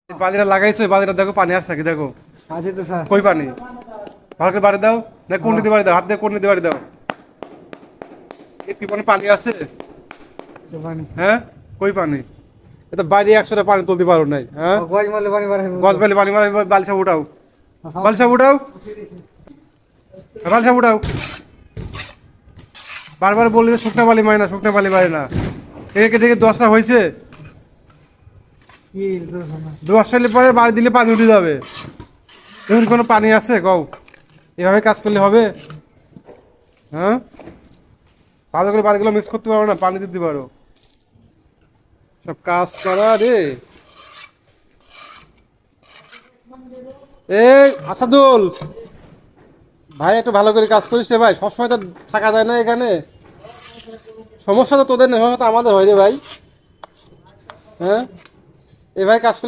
বালতিটা লাগাইছো, বালতিটা দেখো পানি আসছে নাকি দেখো। আছে তো স্যার। কই পানি? ভালো করে বাড়ি দাও না, কোন দিতে বাড়ি দাও, হাত দিয়ে কোন দিতে বাড়ি দাও। কি কোনো পানি আছে? পানি হ্যাঁ কই পানি? এটা বাইরে 100টা পানি তুলতে পারো নাই। হ্যাঁ গজ মারলে পানি বাড়ে। গজ বালি পানি মারা, বালিশা উঠাও, বালিশা উঠাও, বালিশা উঠাও। বারবার বললি যে শুকনা বালি মারে না, শুকনা বালি মারে না। একে থেকে 10টা হয়েছে, কি 10টা পরে বাড়ি দিলে পানি উঠে যাবে। এখন কোনো পানি আছে কও? এভাবে কাজ করলে হবে? হ্যাঁ ভালো করে বাড়িগুলো মিক্স করতে পারো না, পানি দিতে পারো। সব কাজ করা রে। এই আসাদুল ভাই, একটু ভালো করে কাজ করিস রে ভাই, সবসময় তো থাকা যায় না এখানে। সমস্যা তো তোদের না, সমস্যা তো আমাদের হয় রে ভাই। হ্যাঁ এ ভাই কাজ করলে